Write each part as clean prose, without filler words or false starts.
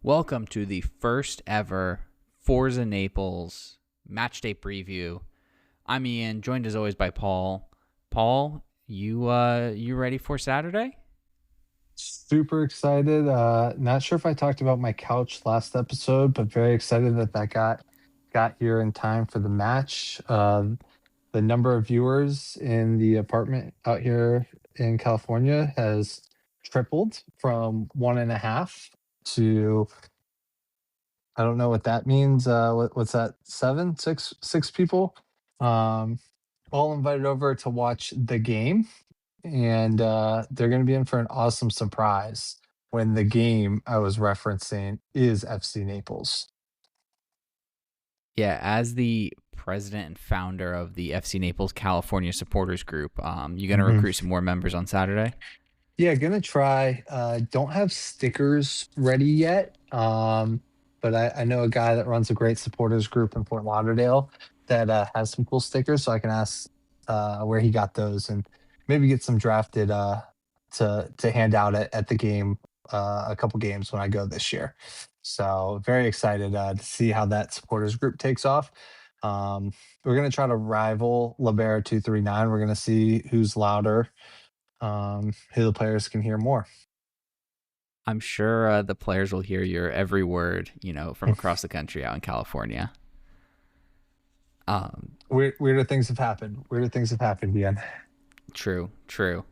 Welcome to the first ever Forza Naples Matchday preview. I'm Ian, joined as always by Paul. Paul, you ready for Saturday? Super excited. Not sure if I talked about my couch last episode, but very excited that got here in time for the match. The number of viewers in the apartment out here in California has tripled from 1.5 to I don't know what that means. What's that? Six people. Um, all invited over to watch the game, and they're going to be in for an awesome surprise when the game I was referencing is FC Naples. Yeah, as the president and founder of the FC Naples California Supporters Group, you going to Mhm. recruit some more members on Saturday? Yeah, gonna try. Don't have stickers ready yet, but I know a guy that runs a great supporters group in Fort Lauderdale that has some cool stickers, so I can ask where he got those and maybe get some drafted to hand out at the game, a couple games when I go this year. So very excited to see how that supporters group takes off. We're gonna try to rival Libera 239. We're gonna see who's louder, who the players can hear more. I'm sure the players will hear your every word, from across the country out in California. Um, Weirder things have happened. Weirder things have happened, Ian. True, true.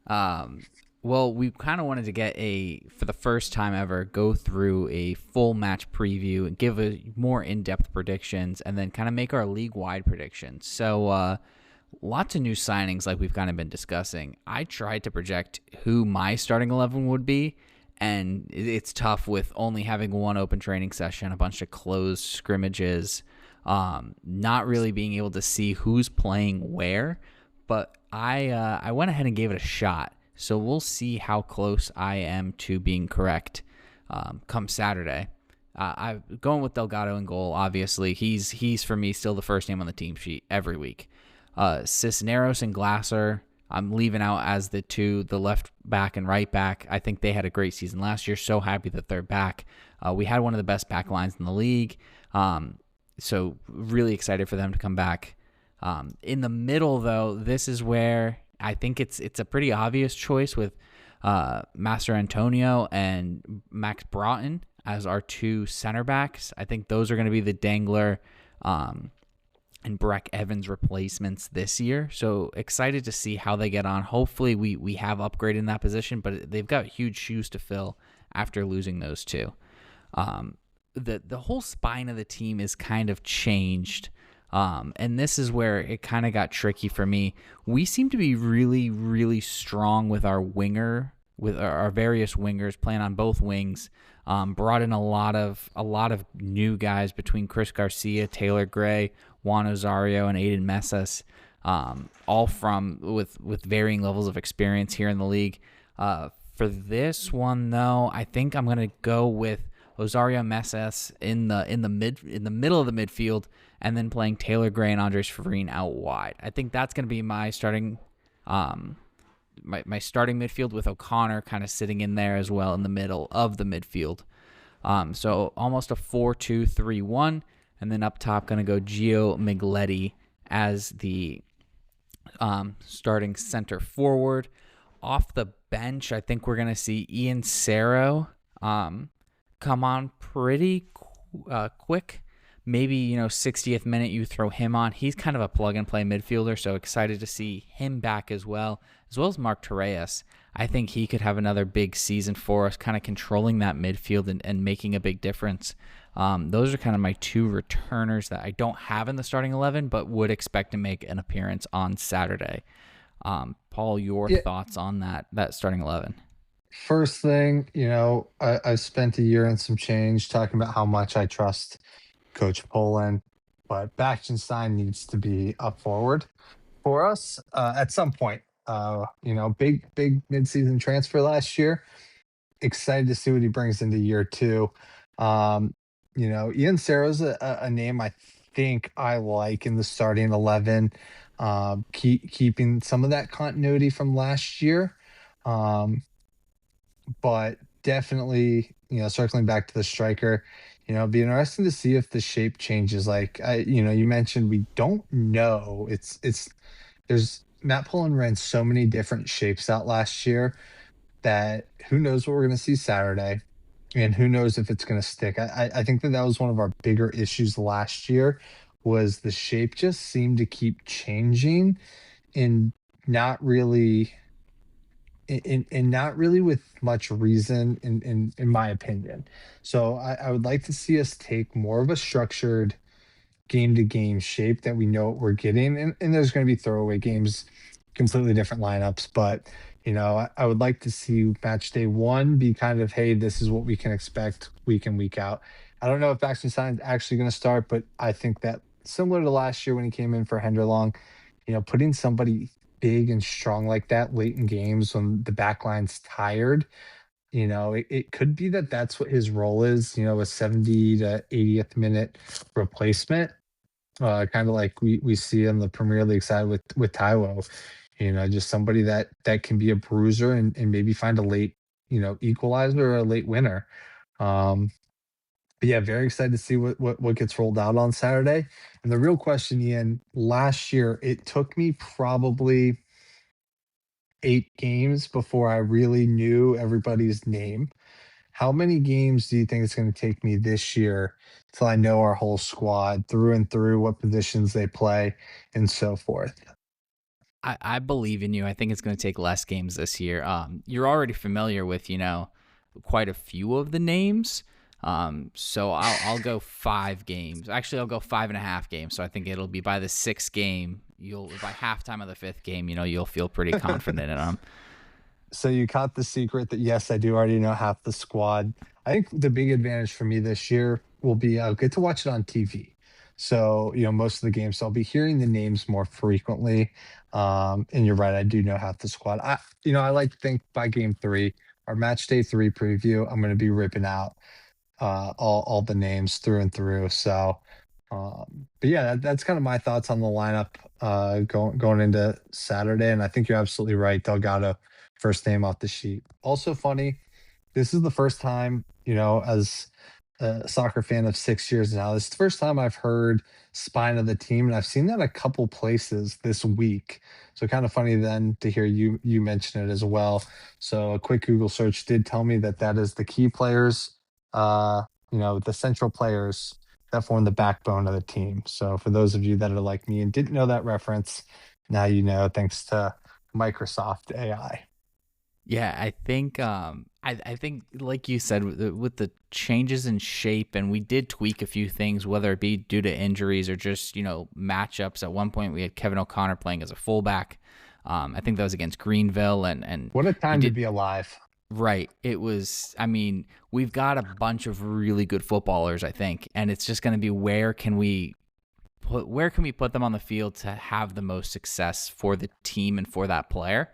Um, well, we kind of wanted to for the first time ever, go through a full match preview and give a more in-depth predictions, and then kind of make our league-wide predictions. So, lots of new signings, like we've kind of been discussing. I tried to project who my starting 11 would be, and it's tough with only having one open training session, a bunch of closed scrimmages, not really being able to see who's playing where. But I went ahead and gave it a shot. So we'll see how close I am to being correct come Saturday. I'm going with Delgado in goal. Obviously, he's for me still the first name on the team sheet every week. Cisneros and Glasser, I'm leaving out as the left back and right back. I think they had a great season last year. So happy that they're back. We had one of the best back lines in the league. So really excited for them to come back. In the middle, though, this is where I think it's a pretty obvious choice with Master Antonio and Max Broughton as our two center backs. I think those are going to be the Dangler and Breck Evans replacements this year. So excited to see how they get on. Hopefully we have upgraded in that position, but they've got huge shoes to fill after losing those two. The whole spine of the team is kind of changed. And this is where it kind of got tricky for me. We seem to be really, really strong with our various wingers, playing on both wings. Brought in a lot of new guys between Chris Garcia, Taylor Gray, Juan Osorio, and Aiden Mesas, all with varying levels of experience here in the league. For this one, though, I think I'm gonna go with Osorio Mesas in the middle of the midfield, and then playing Taylor Gray and Andres Farine out wide. I think that's going to be my starting my starting midfield, with O'Connor kind of sitting in there as well in the middle of the midfield. So almost a 4-2-3-1, and then up top going to go Gio Migletti as the starting center forward. Off the bench, I think we're going to see Ian Cerro come on pretty quick. Maybe 60th minute you throw him on. He's kind of a plug and play midfielder, so excited to see him back as well as Mark Torres. I think he could have another big season for us, kind of controlling that midfield and making a big difference. Those are kind of my two returners that I don't have in the starting 11, but would expect to make an appearance on Saturday. Paul, your thoughts on that starting 11? First thing, I spent a year and some change talking about how much I trust Coach Poland, but Bachtenstein needs to be up forward for us at some point. Big midseason transfer last year. Excited to see what he brings into year two. Ian Serra's a name I think I like in the starting 11. Keeping some of that continuity from last year. But definitely, circling back to the striker, it'd be interesting to see if the shape changes. Like you mentioned, we don't know. There's Matt Pullen ran so many different shapes out last year that who knows what we're going to see Saturday, and who knows if it's going to stick. I think that was one of our bigger issues last year, was the shape just seemed to keep changing, and not really and not really with much reason, in my opinion. So I would like to see us take more of a structured game to game shape that we know what we're getting. And there's going to be throwaway games, completely different lineups. But, I would like to see match day one be kind of, hey, this is what we can expect week in, week out. I don't know if Baxter Stein's actually going to start, but I think that similar to last year when he came in for Henderlong, putting somebody big and strong like that late in games when the back line's tired, it could be that that's what his role is, a 70 to 80th minute replacement, kind of like we see in the Premier League side with Taiwo. Just somebody that can be a bruiser, and maybe find a late, equalizer or a late winner. Um, but yeah, very excited to see what gets rolled out on Saturday. And the real question, Ian, last year it took me probably 8 games before I really knew everybody's name. How many games do you think it's going to take me this year till I know our whole squad through and through, what positions they play, and so forth? I believe in you. I think it's going to take less games this year. You're already familiar with, quite a few of the names. So I'll go 5 games. Actually, I'll go 5.5 games. So I think it'll be by the 6th game. By halftime of the 5th game, you'll feel pretty confident in them. So you caught the secret that yes, I do already know half the squad. I think the big advantage for me this year will be I'll get to watch it on TV. So, most of the games, so I'll be hearing the names more frequently. And you're right, I do know half the squad. I like to think by game three, our match day three preview, I'm going to be ripping out all the names through and through. So, but yeah, that's kind of my thoughts on the lineup going into Saturday. And I think you're absolutely right. Delgado, first name off the sheet. Also funny, this is the first time, as a soccer fan of 6 years now, this is the first time I've heard spine of the team, and I've seen that a couple places this week. So kind of funny then to hear you mention it as well. So a quick Google search did tell me that that is the key players, the central players that form the backbone of the team. So for those of you that are like me and didn't know that reference, now you know, thanks to Microsoft AI. Yeah, I think I think like you said with the changes in shape, and we did tweak a few things, whether it be due to injuries or just matchups. At one point, we had Kevin O'Connor playing as a fullback. I think that was against Greenville, and What a he time to did be alive. right. It was. I mean, we've got a bunch of really good footballers, I think, and it's just going to be where can we put them on the field to have the most success for the team and for that player.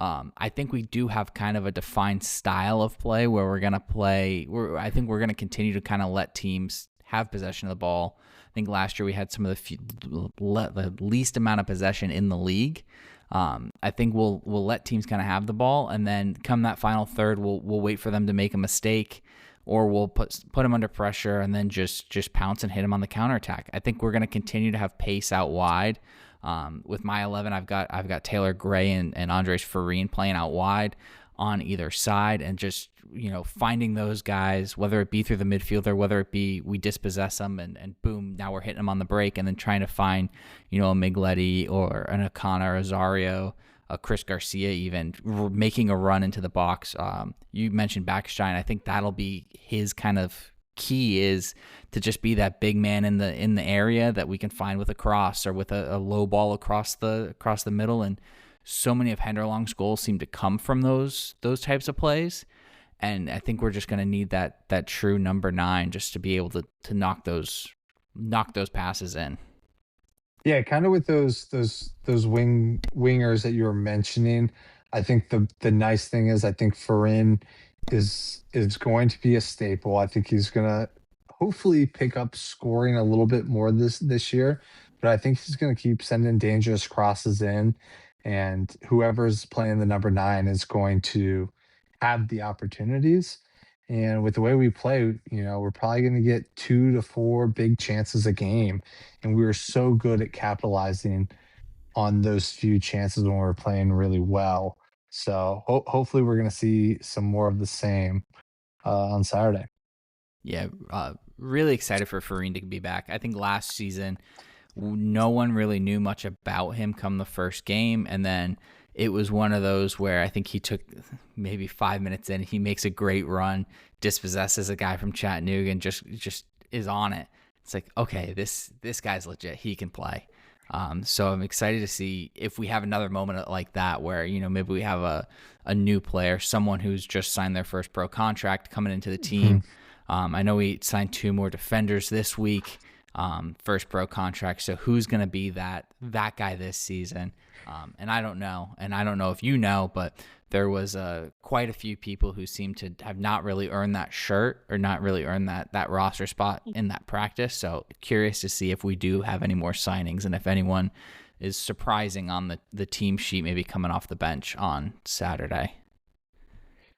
I think we do have kind of a defined style of play where we're going to play. I think we're going to continue to kind of let teams have possession of the ball. I think last year we had some of the least amount of possession in the league. I think we'll let teams kind of have the ball, and then come that final third, we'll wait for them to make a mistake, or we'll put them under pressure and then just pounce and hit them on the counterattack. I think we're going to continue to have pace out wide. With my 11, I've got Taylor Gray and Andres Farine playing out wide on either side, and just finding those guys, whether it be through the midfield or whether it be we dispossess them and boom, now we're hitting them on the break, and then trying to find a Migletti or an Akana Rosario, a Chris Garcia, even making a run into the box. You mentioned Backstein. I think that'll be his kind of key, is to just be that big man in the area that we can find with a cross or with a low ball across the middle. And so many of Henderlong's goals seem to come from those types of plays. And I think we're just going to need that true number 9 just to be able to knock those passes in. Yeah, kind of with those wingers that you were mentioning. I think the nice thing is I think Farin is going to be a staple. I think he's gonna hopefully pick up scoring a little bit more this year, but I think he's gonna keep sending dangerous crosses in, and whoever's playing the number 9 is going to have the opportunities. And with the way we play, we're probably going to get 2 to 4 big chances a game. And we were so good at capitalizing on those few chances when we're playing really well. So hopefully we're going to see some more of the same on Saturday. Yeah, really excited for Farine to be back. I think last season no one really knew much about him come the first game, and then it was one of those where I think he took maybe 5 minutes in, he makes a great run, dispossesses a guy from Chattanooga, and just is on it. It's like, okay, this guy's legit. He can play. So I'm excited to see if we have another moment like that where, maybe we have a new player, someone who's just signed their first pro contract coming into the team. Mhm. I know we signed 2 more defenders this week, first pro contract. So who's going to be that guy this season? And I don't know. And I don't know if you know, but there was quite a few people who seem to have not really earned that shirt or not really earned that roster spot in that practice. So curious to see if we do have any more signings and if anyone is surprising on the team sheet, maybe coming off the bench on Saturday.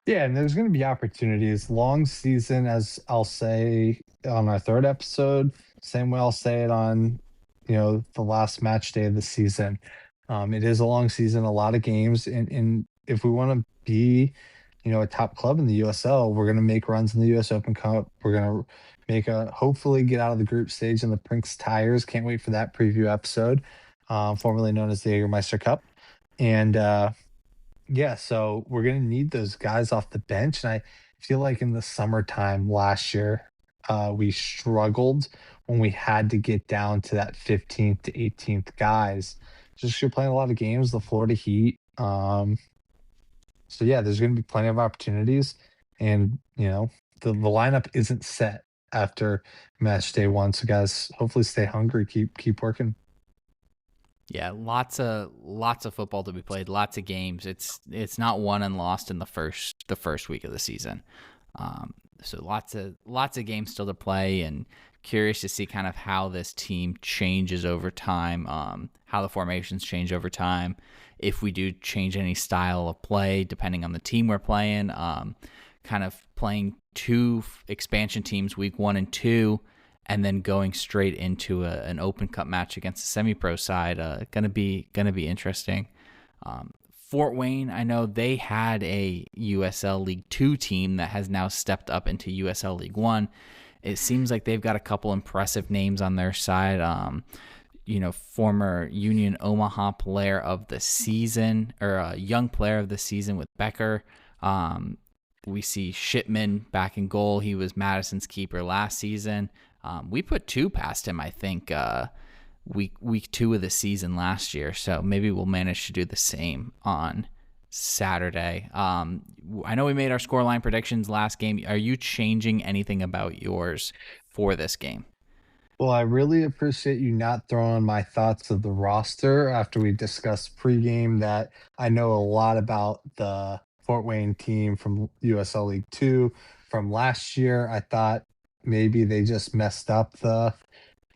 Yeah, and there's going to be opportunities. Long season, as I'll say on our third episode, same way I'll say it on, the last match day of the season. It is a long season, a lot of games, and if we want to be, a top club in the USL, we're going to make runs in the US Open Cup. We're going to hopefully get out of the group stage in the Prinks Tires. Can't wait for that preview episode, formerly known as the Jägermeister Cup, and yeah, so we're gonna need those guys off the bench, and I feel like in the summertime last year, we struggled when we had to get down to that 15th to 18th guys. Just you're playing a lot of games, the Florida Heat. So yeah, there's gonna be plenty of opportunities, and the lineup isn't set after match day one. So guys, hopefully stay hungry, keep working. Yeah, lots of football to be played, lots of games. It's not won and lost in the first week of the season. So lots of games still to play, and curious to see kind of how this team changes over time, how the formations change over time, if we do change any style of play depending on the team we're playing. Kind of playing 2 expansion teams week 1 and 2, and then going straight into an Open Cup match against the semi-pro side, gonna be interesting. Fort Wayne, I know they had a USL League 2 team that has now stepped up into USL League 1. It seems like they've got a couple impressive names on their side. Former Union Omaha player of the season, or a young player of the season with Becker. We see Shipman back in goal. He was Madison's keeper last season. We put 2 past him, I think, week 2 of the season last year. So maybe we'll manage to do the same on Saturday. I know we made our scoreline predictions last game. Are you changing anything about yours for this game? Well, I really appreciate you not throwing my thoughts of the roster after we discussed pregame that I know a lot about the Fort Wayne team from USL League 2 from last year. I thought maybe they just messed up the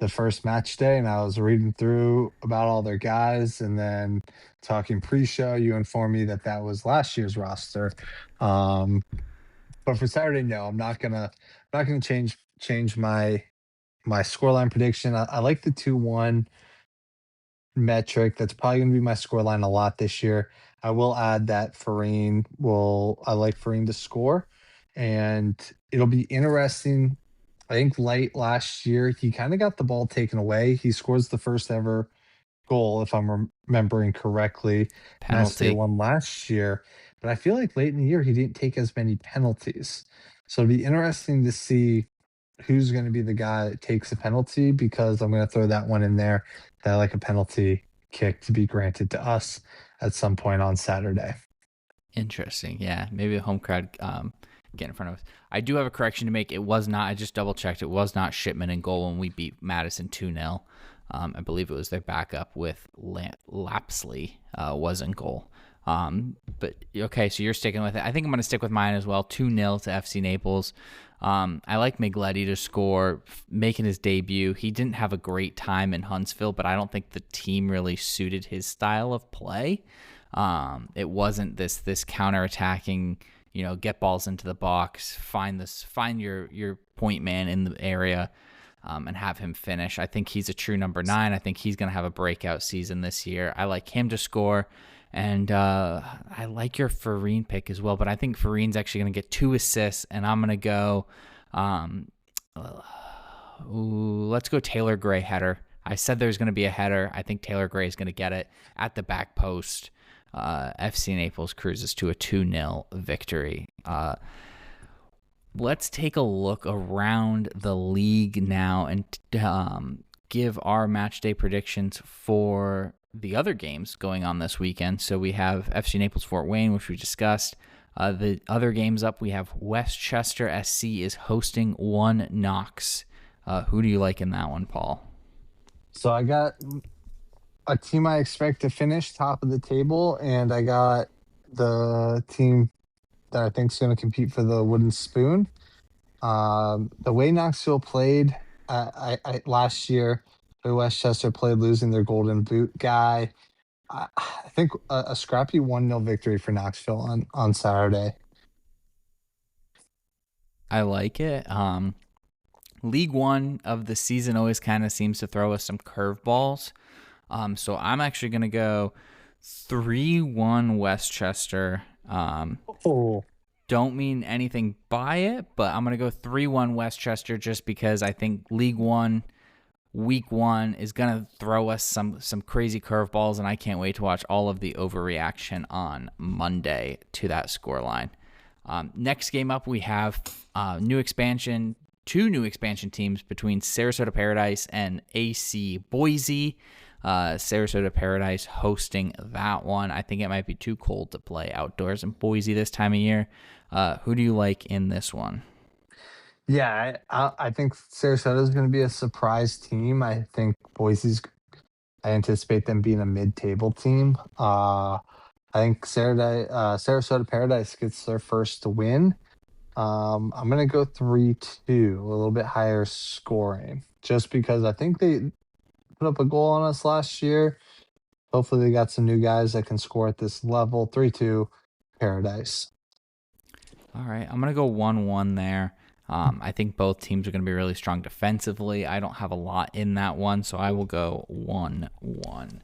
first match day, and I was reading through about all their guys and then talking pre-show, you informed me that that was last year's roster. But for Saturday, no, I'm not gonna change my scoreline prediction. I like the 2-1 metric. That's probably going to be my scoreline a lot this year. I will add that I like Farine to score, and it'll be interesting. I think late last year, he kind of got the ball taken away. He scores the first ever goal, if I'm remembering correctly, match day Penalty. one last year. But I feel like late in the year, he didn't take as many penalties. So it'll be interesting to see who's going to be the guy that takes a penalty, because I'm going to throw that one in there that I like a penalty kick to be granted to us at some point on Saturday. Interesting. Yeah, maybe a home crowd get in front of us. I do have a correction to make. It was not, I just double checked, it was not Shipman in goal when we beat Madison 2-0. I believe it was their backup with Lapsley was in goal. But okay, so you're sticking with it. I think I'm going to stick with mine as well. 2-0 to FC Naples. I like Migletti to score, making his debut. He didn't have a great time in Huntsville, but I don't think the team really suited his style of play. It wasn't this counterattacking, get balls into the box, find your point man in the area, and have him finish. I think he's a true number 9. I think he's going to have a breakout season this year. I like him to score. And I like your Farine pick as well, but I think Farine's actually going to get 2 assists, and I'm going to go, let's go Taylor Gray header. I said there's going to be a header. I think Taylor Gray is going to get it at the back post. FC Naples cruises to a 2-0 victory. Let's take a look around the league now and give our match day predictions for the other games going on this weekend. So we have FC Naples Fort Wayne, which we discussed. The other games up, we have Westchester SC is hosting 1 Knox. Who do you like in that one, Paul? So I got a team I expect to finish top of the table, and I got the team that I think is going to compete for the wooden spoon. The way Knoxville played last year, the Westchester played losing their golden boot guy. I think a scrappy 1-0 victory for Knoxville on Saturday. I like it. League One of the season always kind of seems to throw us some curveballs. So I'm actually going to go 3-1 Westchester. Don't mean anything by it, but I'm going to go 3-1 Westchester just because I think League One, Week 1 is going to throw us some crazy curveballs, and I can't wait to watch all of the overreaction on Monday to that scoreline. Next game up, we have two new expansion teams between Sarasota Paradise and AC Boise. Sarasota Paradise hosting that one. I think it might be too cold to play outdoors in Boise this time of year. Who do you like in this one? Yeah, I think Sarasota is going to be a surprise team. I think I anticipate them being a mid-table team. I think Sarasota Paradise gets their first win. I'm going to go 3-2, a little bit higher scoring, just because I think they put up a goal on us last year. Hopefully they got some new guys that can score at this level. 3-2 Paradise. All right, I'm going to go 1-1 there. I think both teams are going to be really strong defensively. I don't have a lot in that one, so I will go 1-1.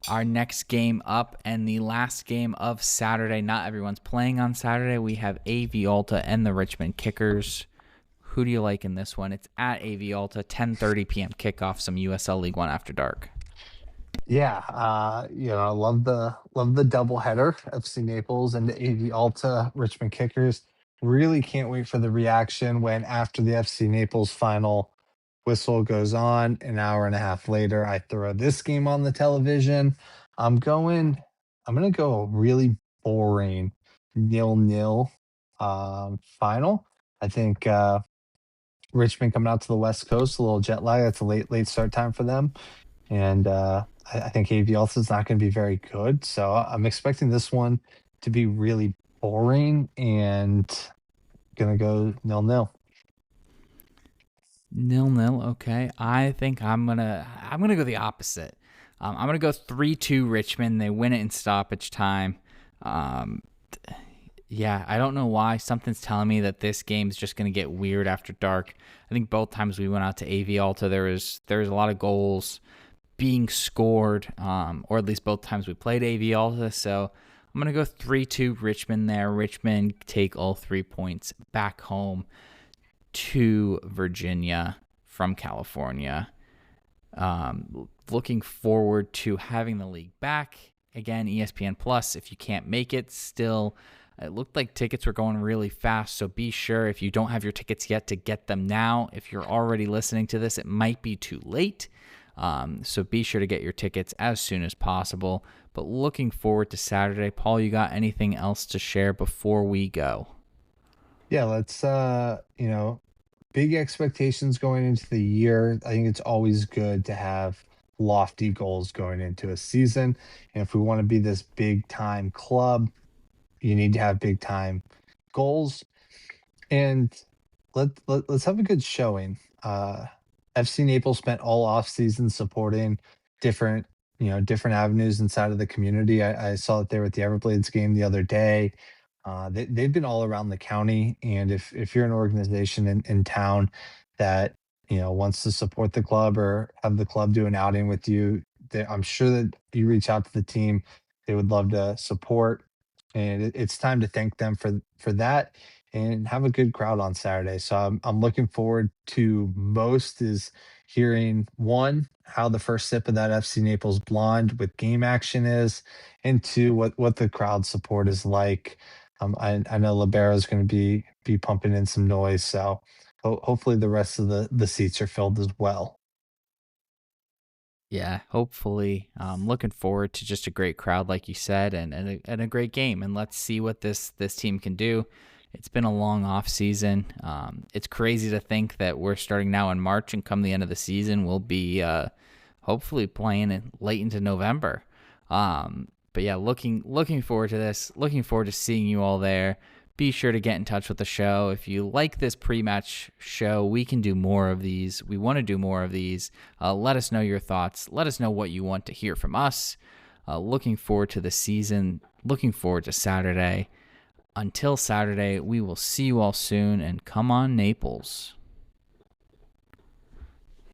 Our next game up and the last game of Saturday. Not everyone's playing on Saturday. We have AV Alta and the Richmond Kickers. Who do you like in this one? It's at AV Alta, 10:30 p.m. kickoff, some USL League One after dark. Yeah, I love the doubleheader, FC Naples and the AV Alta Richmond Kickers. Really can't wait for the reaction when after the FC Naples final whistle goes on, an hour and a half later, I throw this game on the television. I'm gonna go a really boring 0-0 final. I think Richmond coming out to the West Coast, a little jet lag. That's a late start time for them. And I think AV also is not going to be very good. So I'm expecting this one to be really boring and going to go 0-0. 0-0, okay. I think I'm gonna go the opposite. I'm gonna go 3-2 Richmond. They win it in stoppage time. Yeah, I don't know why. Something's telling me that this game's just gonna get weird after dark. I think both times we went out to AV Alta, there was a lot of goals being scored, or at least both times we played AV Alta. So I'm gonna go 3-2 Richmond there. Richmond take all 3 points back home to Virginia from California. Looking forward to having the league back again. ESPN Plus, if you can't make it, still it looked like tickets were going really fast, so be sure if you don't have your tickets yet to get them now. If you're already listening to this, it might be too late, so be sure to get your tickets as soon as possible. But looking forward to Saturday. Paul, you got anything else to share before we go? Yeah, let's big expectations going into the year. I think it's always good to have lofty goals going into a season. And if we want to be this big time club, you need to have big time goals. And let's have a good showing. FC Naples spent all off season supporting different different avenues inside of the community. I saw it there at the Everblades game the other day. They've been all around the county, and if you're an organization in town that wants to support the club or have the club do an outing with you, I'm sure that you reach out to the team. They would love to support, and it's time to thank them for that and have a good crowd on Saturday. So I'm looking forward to most is hearing one how the first sip of that FC Naples blonde with game action is, and two what the crowd support is like. I know Libero is going to be pumping in some noise, so hopefully the rest of the seats are filled as well. Yeah, hopefully. Looking forward to just a great crowd, like you said, and a great game. And let's see what this team can do. It's been a long off season. It's crazy to think that we're starting now in March, and come the end of the season, we'll be hopefully playing it late into November. But yeah, looking forward to this. Looking forward to seeing you all there. Be sure to get in touch with the show. If you like this pre-match show, we can do more of these. We want to do more of these. Let us know your thoughts. Let us know what you want to hear from us. Looking forward to the season. Looking forward to Saturday. Until Saturday, we will see you all soon, and come on, Naples.